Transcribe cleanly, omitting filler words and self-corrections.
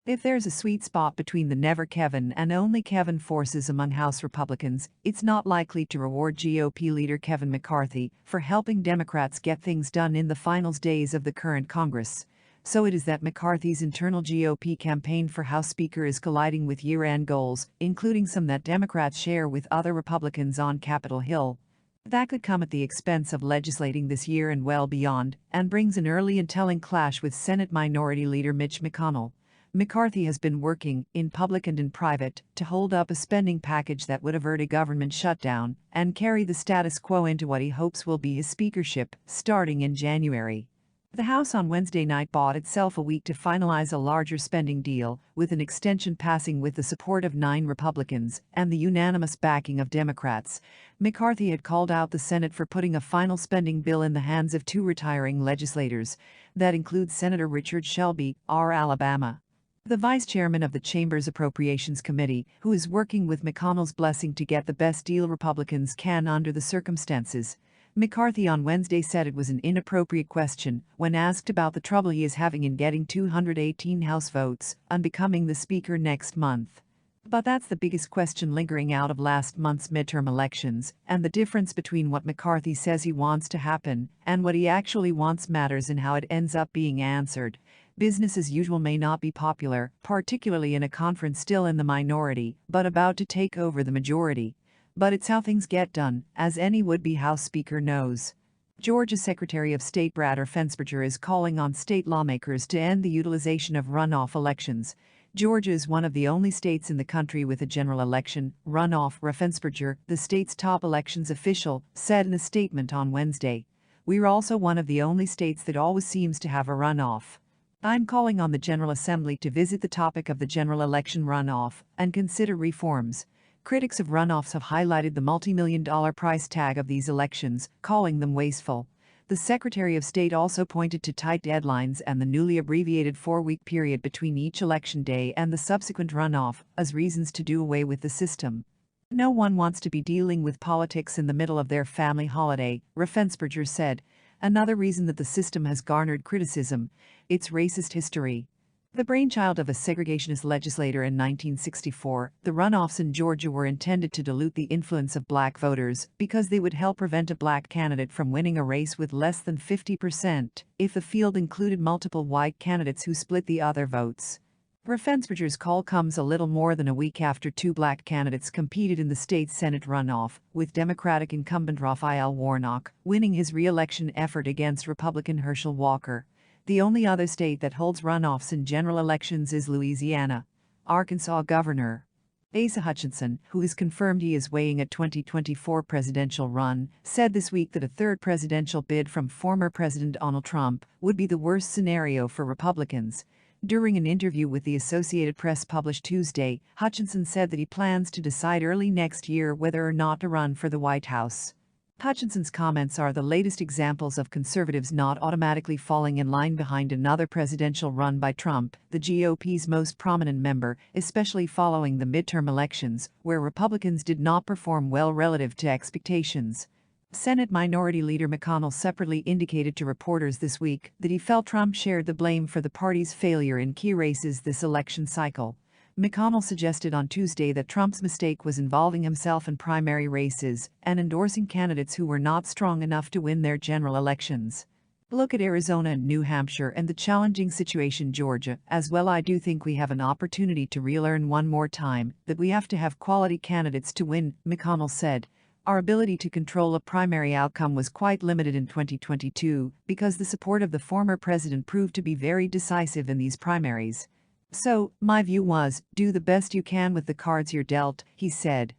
If there's a sweet spot between the never Kevin and only Kevin forces among House Republicans, it's not likely to reward GOP leader Kevin McCarthy for helping Democrats get things done in the finals days of the current Congress. So it is that McCarthy's internal GOP campaign for House Speaker is colliding with year-end goals, including some that Democrats share with other Republicans on Capitol Hill. That could come at the expense of legislating this year and well beyond, and brings an early and telling clash with Senate Minority Leader Mitch McConnell. McCarthy has been working, in public and in private, to hold up a spending package that would avert a government shutdown and carry the status quo into what he hopes will be his speakership, starting in January. The House on Wednesday night bought itself a week to finalize a larger spending deal, with an extension passing with the support of 9 Republicans and the unanimous backing of Democrats. McCarthy had called out the Senate for putting a final spending bill in the hands of 2 retiring legislators. That includes Senator Richard Shelby, R. Alabama, the vice chairman of the Chamber's Appropriations Committee, who is working with McConnell's blessing to get the best deal Republicans can under the circumstances. McCarthy on Wednesday said it was an inappropriate question when asked about the trouble he is having in getting 218 House votes on becoming the Speaker next month. But that's the biggest question lingering out of last month's midterm elections, and the difference between what McCarthy says he wants to happen and what he actually wants matters in how it ends up being answered. Business as usual may not be popular, particularly in a conference still in the minority, but about to take over the majority. But it's how things get done, as any would-be House Speaker knows. Georgia's Secretary of State Brad Raffensperger is calling on state lawmakers to end the utilization of runoff elections. Georgia is one of the only states in the country with a general election runoff. Raffensperger, the state's top elections official, said in a statement on Wednesday. "We're also one of the only states that always seems to have a runoff. I'm calling on the General Assembly to visit the topic of the general election runoff and consider reforms." Critics of runoffs have highlighted the multi-million-dollar price tag of these elections, calling them wasteful. The Secretary of State also pointed to tight deadlines and the newly abbreviated 4-week period between each election day and the subsequent runoff as reasons to do away with the system. "No one wants to be dealing with politics in the middle of their family holiday," Raffensperger said. Another reason that the system has garnered criticism: its racist history. The brainchild of a segregationist legislator in 1964, the runoffs in Georgia were intended to dilute the influence of black voters because they would help prevent a black candidate from winning a race with less than 50% if the field included multiple white candidates who split the other votes. Raffensperger's call comes a little more than a week after 2 black candidates competed in the state's Senate runoff, with Democratic incumbent Raphael Warnock winning his re-election effort against Republican Herschel Walker. The only other state that holds runoffs in general elections is Louisiana. Arkansas Governor Asa Hutchinson, who has confirmed he is weighing a 2024 presidential run, said this week that a third presidential bid from former President Donald Trump would be the worst scenario for Republicans. During an interview with the Associated Press published Tuesday, Hutchinson said that he plans to decide early next year whether or not to run for the White House. Hutchinson's comments are the latest examples of conservatives not automatically falling in line behind another presidential run by Trump, the GOP's most prominent member, especially following the midterm elections, where Republicans did not perform well relative to expectations. Senate Minority Leader McConnell separately indicated to reporters this week that he felt Trump shared the blame for the party's failure in key races this election cycle. McConnell suggested on Tuesday that Trump's mistake was involving himself in primary races and endorsing candidates who were not strong enough to win their general elections. Look at Arizona and New Hampshire and the challenging situation in Georgia as well. I do think we have an opportunity to relearn one more time that we have to have quality candidates to win, McConnell said. Our ability to control a primary outcome was quite limited in 2022 because the support of the former president proved to be very decisive in these primaries. So, my view was, do the best you can with the cards you're dealt, he said.